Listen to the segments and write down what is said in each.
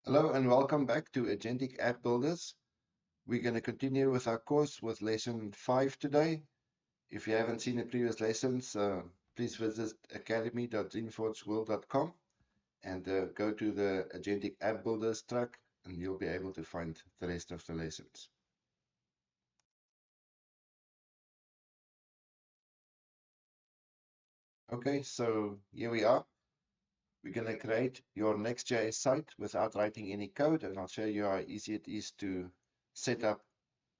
Hello and welcome back to Agentic App Builders. We're going to continue with our course with lesson 5 today. If you haven't seen the previous lessons, please visit academy.zinforgeworld.com and go to the Agentic App Builders track and you'll be able to find the rest of the lessons. Okay, so here we are. We're going to create your Next.js site without writing any code, and I'll show you how easy it is to set up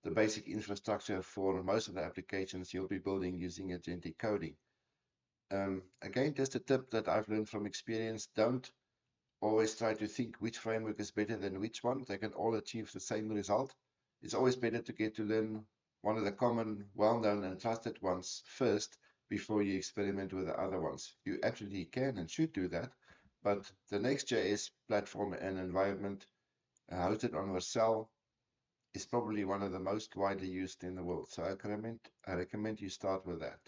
the basic infrastructure for most of the applications you'll be building using agentic coding. Again, just a tip that I've learned from experience, don't always try to think which framework is better than which one. They can all achieve the same result. It's always better to get to learn one of the common, well-known and trusted ones first before you experiment with the other ones. You absolutely can and should do that, but the Next.js platform and environment hosted on Vercel is probably one of the most widely used in the world. So I recommend you start with that.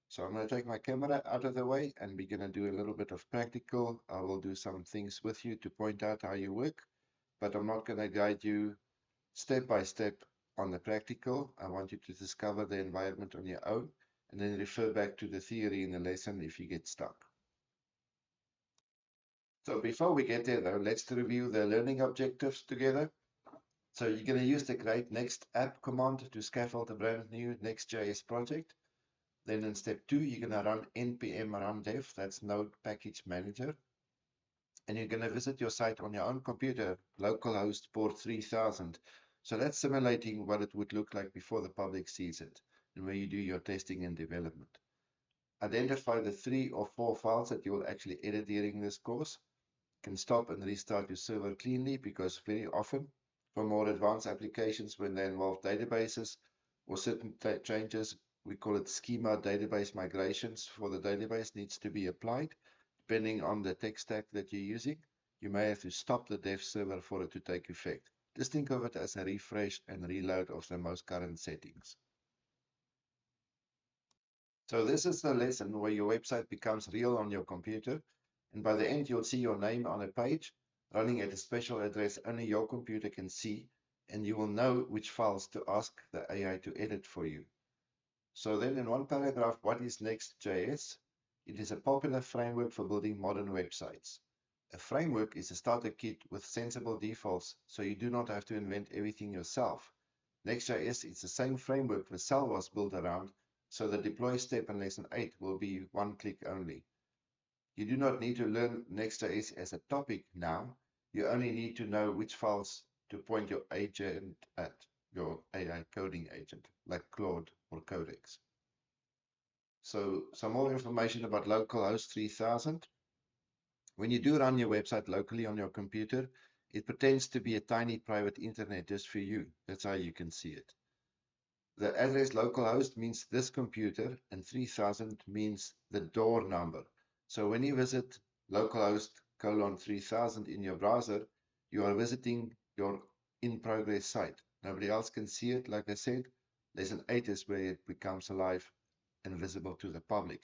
So I'm going to take my camera out of the way and we're going to do a little bit of practical. I will do some things with you to point out how you work, but I'm not going to guide you step by step on the practical. I want you to discover the environment on your own and then refer back to the theory in the lesson if you get stuck. So before we get there though, let's review the learning objectives together. So you're going to use the create next app command to scaffold a brand new Next.js project. Then in step 2, you're going to run npm run dev, that's Node Package Manager. And you're going to visit your site on your own computer, localhost port 3000. So that's simulating what it would look like before the public sees it and where you do your testing and development. Identify the 3 or 4 files that you will actually edit during this course. You can stop and restart your server cleanly because very often for more advanced applications when they involve databases or certain changes, we call it schema database migrations for the database needs to be applied. Depending on the tech stack that you're using, you may have to stop the dev server for it to take effect. Just think of it as a refresh and reload of the most current settings. So this is the lesson where your website becomes real on your computer. And by the end, you'll see your name on a page running at a special address only your computer can see. And you will know which files to ask the AI to edit for you. So then in one paragraph, what is Next.js? It is a popular framework for building modern websites. A framework is a starter kit with sensible defaults, so you do not have to invent everything yourself. Next.js is the same framework Vercel was built around, so the deploy step in lesson 8 will be one click only. You do not need to learn Next.js as a topic now. You only need to know which files to point your agent at, your AI coding agent, like Claude or Codex. So some more information about localhost 3000. When you do run your website locally on your computer, it pretends to be a tiny private internet just for you. That's how you can see it. The address localhost means this computer, and 3000 means the door number. So when you visit localhost:3000 in your browser, you are visiting your in-progress site. Nobody else can see it, like I said. Lesson 8 is where it becomes alive and visible to the public.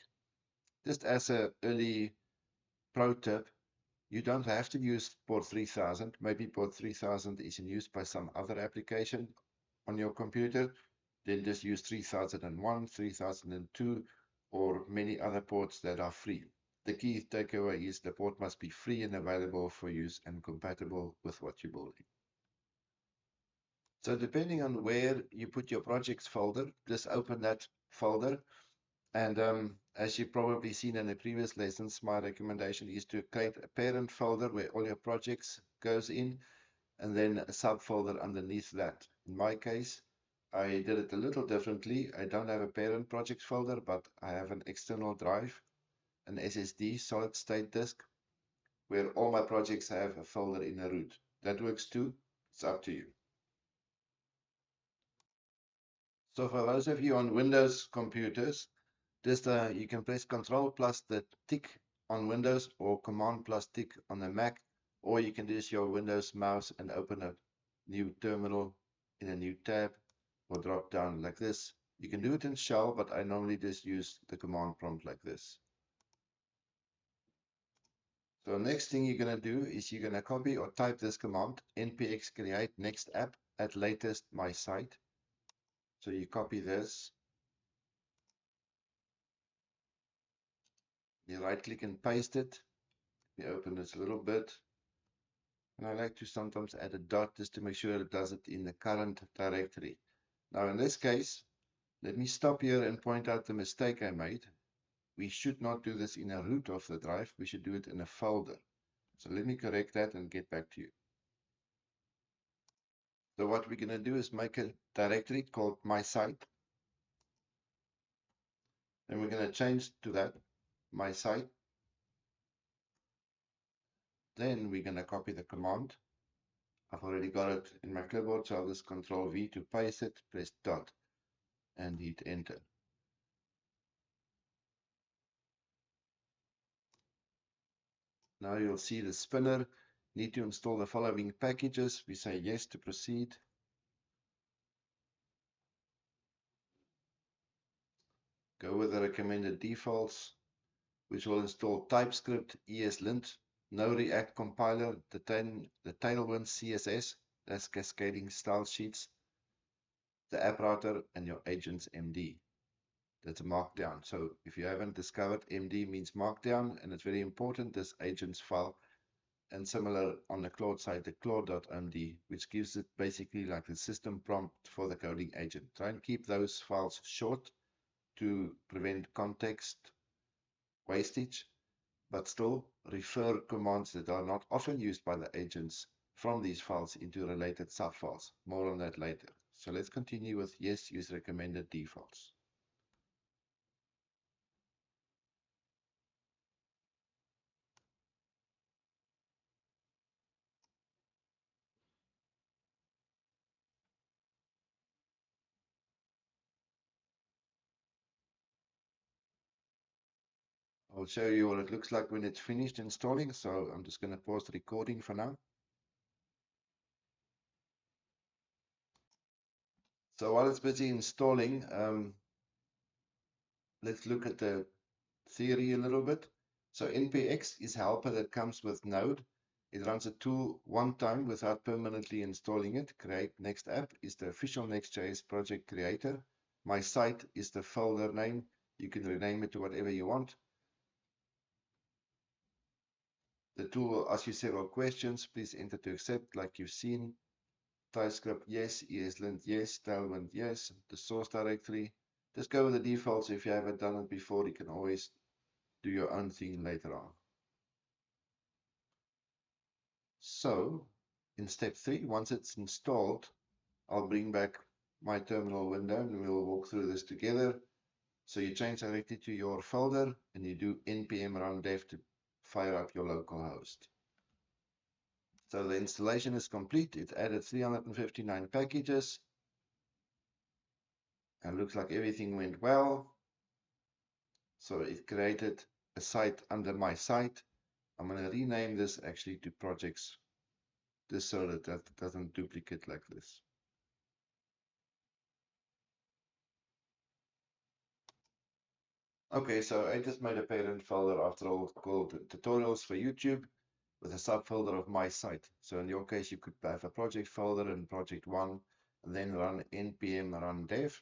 Just as an early pro tip, you don't have to use port 3000. Maybe port 3000 is in use by some other application on your computer. Then just use 3001, 3002, or many other ports that are free. The key takeaway is the port must be free and available for use and compatible with what you're building. So depending on where you put your projects folder, just open that folder. And as you've probably seen in the previous lessons, my recommendation is to create a parent folder where all your projects goes in, and then a subfolder underneath that. In my case, I did it a little differently. I don't have a parent projects folder, but I have an external drive, an SSD, solid state disk, where all my projects have a folder in a root. That works too. It's up to you. So for those of you on Windows computers, just you can press Control plus the tick on Windows or Command plus tick on the Mac, or you can use your Windows mouse and open a new terminal in a new tab or drop down like this. You can do it in Shell, but I normally just use the command prompt like this. So next thing you're going to do is you're going to copy or type this command, npx create next app at latest my site. So you copy this, you right click and paste it. You open this a little bit. And I like to sometimes add a dot just to make sure it does it in the current directory. Now in this case, let me stop here and point out the mistake I made. We should not do this in a root of the drive. We should do it in a folder. So let me correct that and get back to you. So what we're going to do is make a directory called my site. And we're going to change to that my site. Then we're going to copy the command. I've already got it in my clipboard, so I'll just Control V to paste it, press dot, and hit enter. Now you'll see the spinner. Need to install the following packages. We say yes to proceed. Go with the recommended defaults, which will install TypeScript, ESLint, no React compiler, the Tailwind CSS, that's cascading style sheets, the app router, and your agents MD. That's a markdown. So if you haven't discovered, MD means markdown, and it's very important, this agents file. And similar on the Claude side, the Claude.md, which gives it basically like the system prompt for the coding agent. Try and keep those files short to prevent context wastage, but still refer commands that are not often used by the agents from these files into related subfiles. More on that later. So let's continue with yes, use recommended defaults. I'll show you what it looks like when it's finished installing. So I'm just going to pause the recording for now. So while it's busy installing, let's look at the theory a little bit. So npx is a helper that comes with Node. It runs a tool one time without permanently installing it. Create next app is the official Next.js project creator. My site is the folder name. You can rename it to whatever you want. The tool will ask you several questions. Please enter to accept, like you've seen. TypeScript, yes. ESLint, yes. Tailwind, yes. The source directory. Just go with the defaults. If you haven't done it before, you can always do your own thing later on. So in step 3, once it's installed, I'll bring back my terminal window and we'll walk through this together. So you change directly to your folder and you do npm run dev to fire up your local host. So the installation is complete. It added 359 packages and looks like everything went well. So it created a site under my site. I'm going to rename this actually to projects, just so that that doesn't duplicate like this. Okay, so I just made a parent folder after all called tutorials for YouTube with a subfolder of my site. So in your case, you could have a project folder in project 1 and then run npm run dev.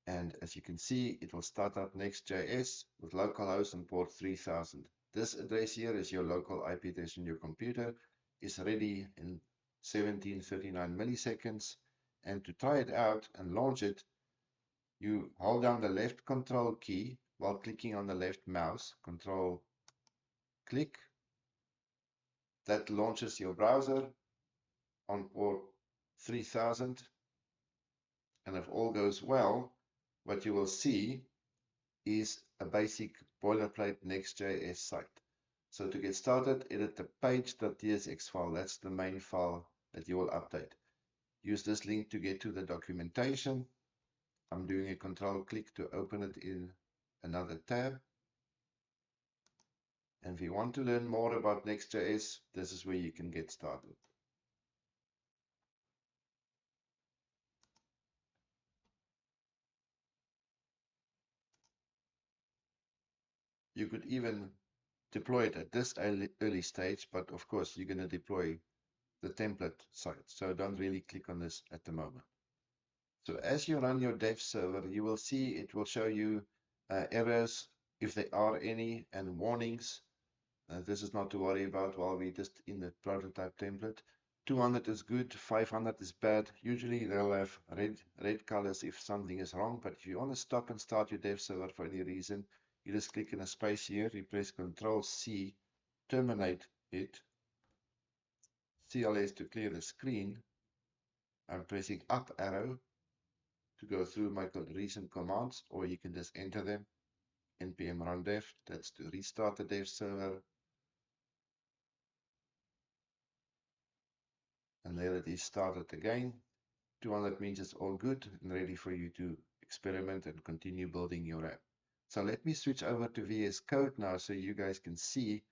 And as you can see, it will start up Next.js with localhost and port 3000. This address here is your local IP address on your computer. It's ready in 1739 milliseconds. And to try it out and launch it, you hold down the left control key while clicking on the left mouse, control click. That launches your browser on port 3000. And if all goes well, what you will see is a basic boilerplate Next.js site. So to get started, edit the page.tsx file. That's the main file that you will update. Use this link to get to the documentation. I'm doing a control click to open it in another tab. And if you want to learn more about Next.js, this is where you can get started. You could even deploy it at this early stage, but of course you're going to deploy the template site. So don't really click on this at the moment. So as you run your dev server, you will see it will show you errors, if there are any, and warnings. This is not to worry about while we're just in the prototype template. 200 is good, 500 is bad. Usually they'll have red colors if something is wrong, but if you want to stop and start your dev server for any reason, you just click in a space here, you press Control-C, terminate it, CLS to clear the screen. I'm pressing up arrow to go through my recent commands, or you can just enter them. npm run dev, that's to restart the dev server. And there it is started again. 200 means it's all good and ready for you to experiment and continue building your app. So let me switch over to VS Code now so you guys can see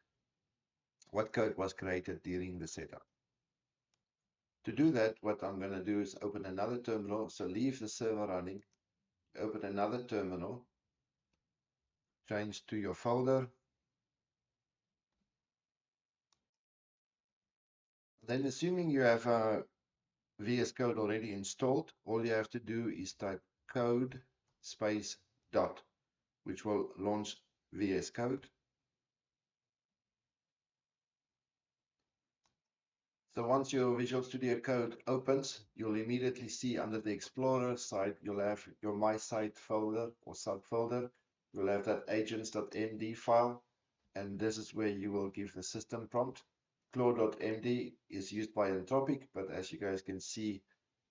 what code was created during the setup. To do that, what I'm going to do is open another terminal. So leave the server running, open another terminal, change to your folder. Then assuming you have VS Code already installed, all you have to do is type code space dot, which will launch VS Code. So once your Visual Studio Code opens, you'll immediately see under the Explorer side, you'll have your My Site folder or subfolder. You'll have that agents.md file, and this is where you will give the system prompt. Claude.md is used by Anthropic, but as you guys can see,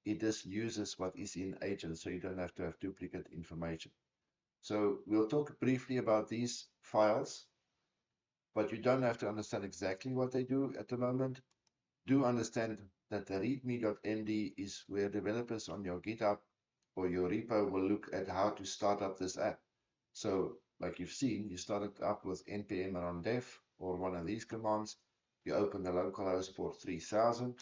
it just uses what is in agents, so you don't have to have duplicate information. So we'll talk briefly about these files, but you don't have to understand exactly what they do at the moment. Do understand that the readme.md is where developers on your GitHub or your repo will look at how to start up this app. So like you've seen, you started up with npm run dev or one of these commands. You open the localhost port 3000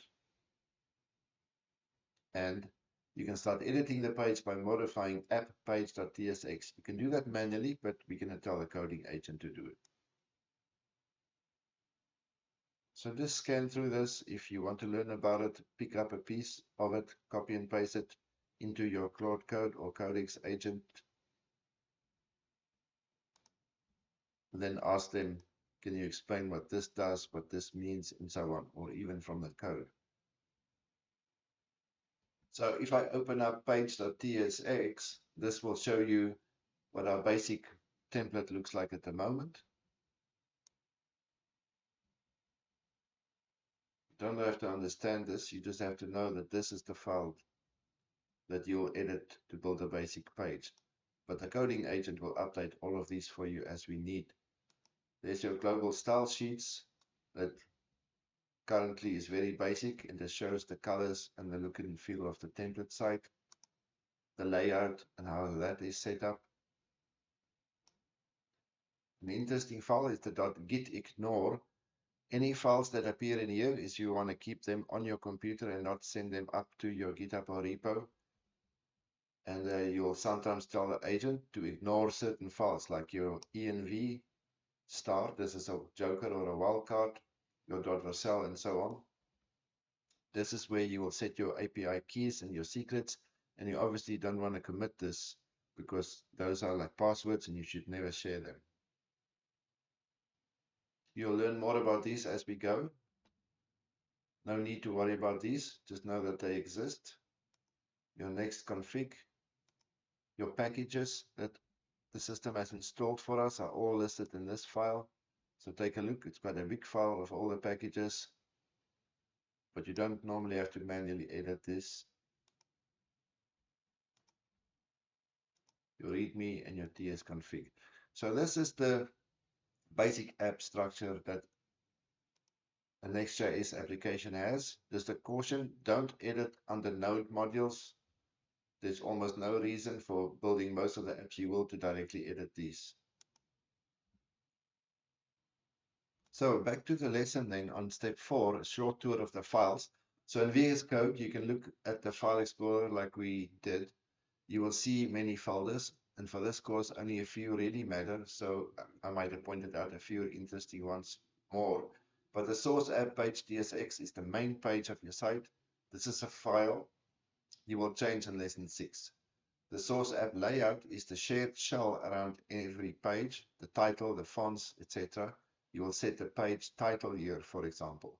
and you can start editing the page by modifying app page.tsx. You can do that manually, but we're going to tell the coding agent to do it. So just scan through this. If you want to learn about it, pick up a piece of it, copy and paste it into your Claude Code or Codex agent. And then ask them, can you explain what this does, what this means, and so on, or even from the code. So if I open up page.tsx, this will show you what our basic template looks like at the moment. You don't have to understand this, you just have to know that this is the file that you'll edit to build a basic page. But the coding agent will update all of these for you as we need. There's your global style sheets that currently is very basic and it shows the colors and the look and feel of the template site, the layout and how that is set up. An interesting file is the .gitignore. Any files that appear in here is you want to keep them on your computer and not send them up to your GitHub or repo. And you'll sometimes tell the agent to ignore certain files like your env star, this is a joker or a wildcard, your .vercel and so on. This is where you will set your API keys and your secrets, and you obviously don't want to commit this because those are like passwords and you should never share them. You'll learn more about these as we go. No need to worry about these, just know that they exist. Your next config, your packages that the system has installed for us are all listed in this file. So take a look, it's quite a big file of all the packages, but you don't normally have to manually edit this. Your README and your tsconfig. So this is the basic app structure that a Next.js application has. Just a caution, don't edit under node modules. There's almost no reason for building most of the apps you will to directly edit these. So back to the lesson then on step 4, a short tour of the files. So in VS Code, you can look at the file explorer like we did. You will see many folders. And for this course, only a few really matter, so I might have pointed out a few interesting ones more. But the source app page TSX is the main page of your site. This is a file you will change in lesson 6. The source app layout is the shared shell around every page, the title, the fonts, etc. You will set the page title here, for example.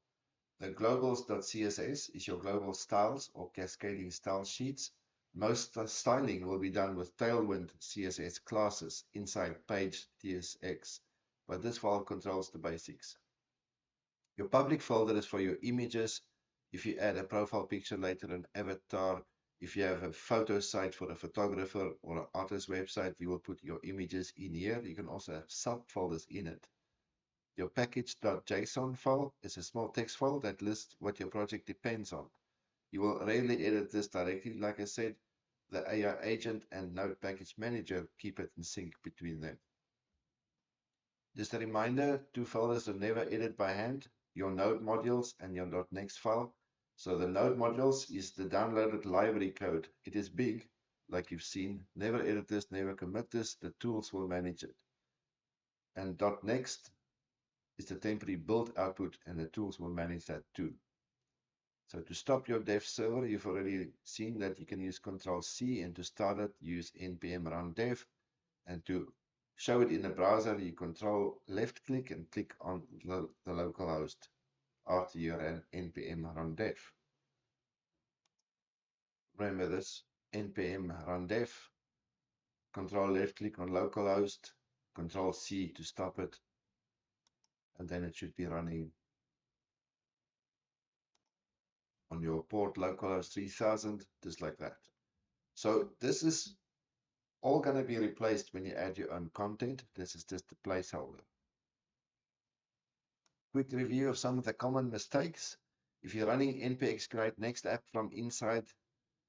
The globals.css is your global styles or cascading style sheets. Most styling will be done with Tailwind CSS classes inside page TSX, but this file controls the basics. Your public folder is for your images. If you add a profile picture later, an avatar, if you have a photo site for a photographer or an artist website, you will put your images in here. You can also have subfolders in it. Your package.json file is a small text file that lists what your project depends on. You will rarely edit this directly, like I said. The AI agent and Node Package Manager keep it in sync between them. Just a reminder, 2 folders are never edited by hand, your Node modules and your .next file. So the Node modules is the downloaded library code. It is big, like you've seen. Never edit this, never commit this. The tools will manage it. And .next is the temporary build output, and the tools will manage that too. So to stop your dev server, you've already seen that you can use Control-C, and to start it, use npm run dev. And to show it in the browser, you control left click and click on the localhost after you ran npm run dev. Remember this, npm run dev, control left click on localhost, Control-C to stop it, and then it should be running on your port localhost 3000, just like that. So this is all going to be replaced when you add your own content. This is just a placeholder. Quick review of some of the common mistakes. If you're running npx create next app from inside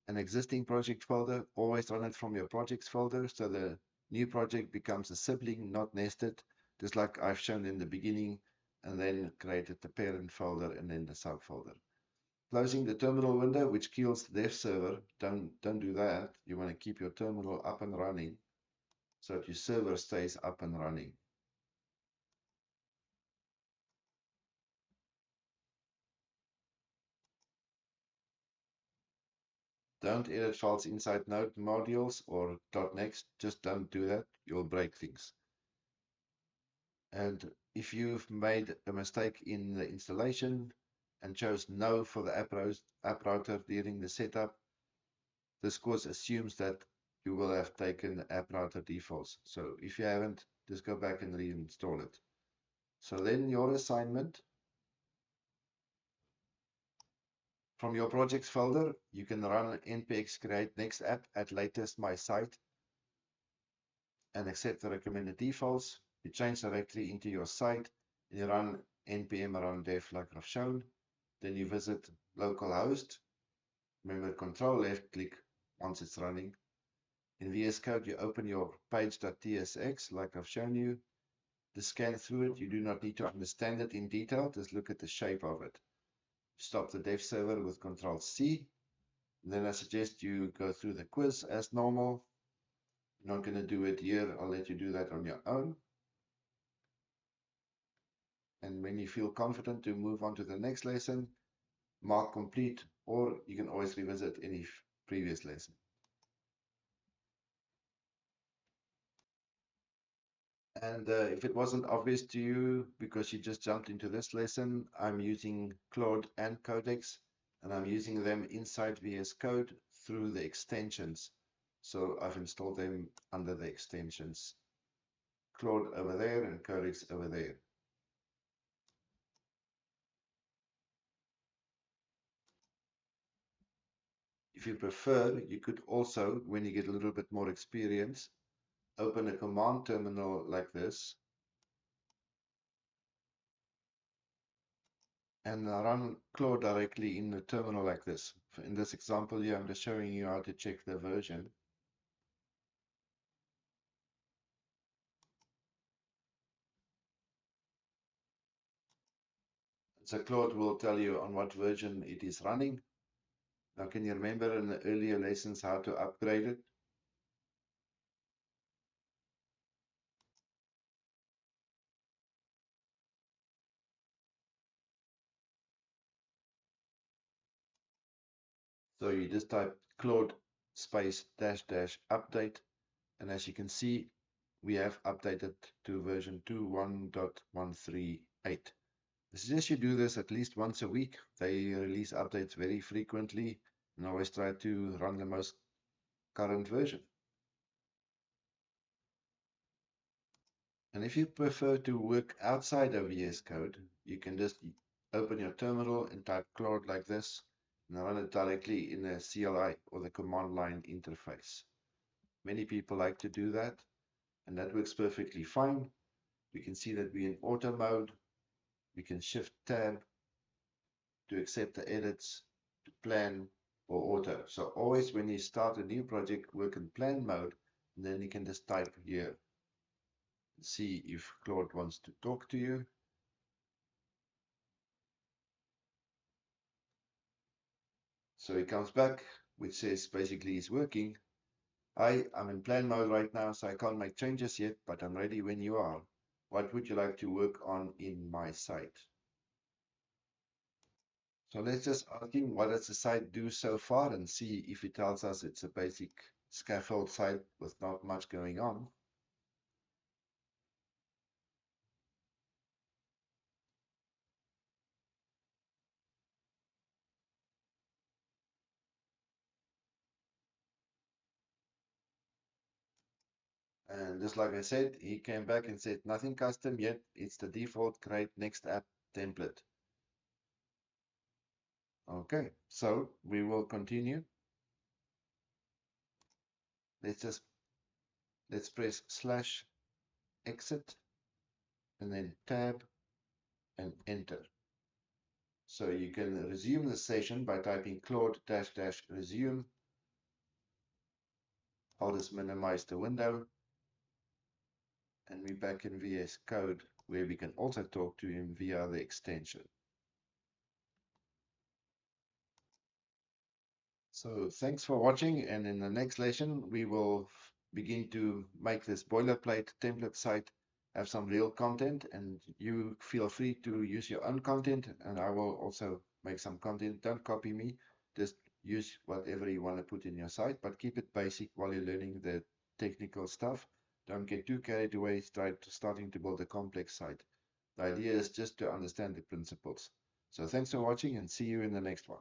an existing project folder, always run it from your projects folder, so the new project becomes a sibling, not nested, just like I've shown in the beginning, and then created the parent folder and then the subfolder. Closing the terminal window, which kills the dev server. Don't do that. You want to keep your terminal up and running so that your server stays up and running. Don't edit files inside Node modules or .next. Just don't do that. You'll break things. And if you've made a mistake in the installation and chose no for the app router during the setup, this course assumes that you will have taken the app router defaults. So if you haven't, just go back and reinstall it. So then your assignment, from your projects folder, you can run npx create next app at latest my site and accept the recommended defaults. You change directly into your site and you run npm run dev like I've shown. Then you visit localhost. Remember, control left click once it's running. In VS Code, you open your page.tsx like I've shown you. To scan through it, you do not need to understand it in detail. Just look at the shape of it. Stop the dev server with Control-C. Then I suggest you go through the quiz as normal. I'm not going to do it here. I'll let you do that on your own. And when you feel confident to move on to the next lesson, mark complete, or you can always revisit any previous lesson. And if it wasn't obvious to you because you just jumped into this lesson, I'm using Claude and Codex, and I'm using them inside VS Code through the extensions. So I've installed them under the extensions. Claude over there and Codex over there. If you prefer, you could also, when you get a little bit more experience, open a command terminal like this and run Claude directly in the terminal like this. In this example here, I'm just showing you how to check the version. So Claude will tell you on what version it is running. Now, can you remember in the earlier lessons how to upgrade it? So you just type Claude space dash dash update, and as you can see, we have updated to version 2.1.138. I suggest you do this at least once a week. They release updates very frequently, and always try to run the most current version. And if you prefer to work outside of VS Code, you can just open your terminal and type Claude like this, and run it directly in the CLI or the command line interface. Many people like to do that, and that works perfectly fine. We can see that we're in auto mode. We can shift tab to accept the edits, to plan, or auto. So always when you start a new project, work in plan mode, and then you can just type here. See if Claude wants to talk to you. So he comes back, which says basically he's working. I'm in plan mode right now, so I can't make changes yet, but I'm ready when you are. What would you like to work on in my site? So let's just ask him what does the site do so far and see if it tells us it's a basic scaffold site with not much going on. And just like I said, he came back and said nothing custom yet. It's the default create next app template. Okay, so we will continue. Let's press slash exit and then tab and enter. So you can resume the session by typing Claude dash dash resume. I'll just minimize the window, and we're back in VS Code where we can also talk to him via the extension. So thanks for watching, and in the next lesson we will begin to make this boilerplate template site have some real content, and you feel free to use your own content, and I will also make some content. Don't copy me, just use whatever you want to put in your site, but keep it basic while you're learning the technical stuff. Don't get too carried away starting to build a complex site. The idea is just to understand the principles. So thanks for watching, and see you in the next one.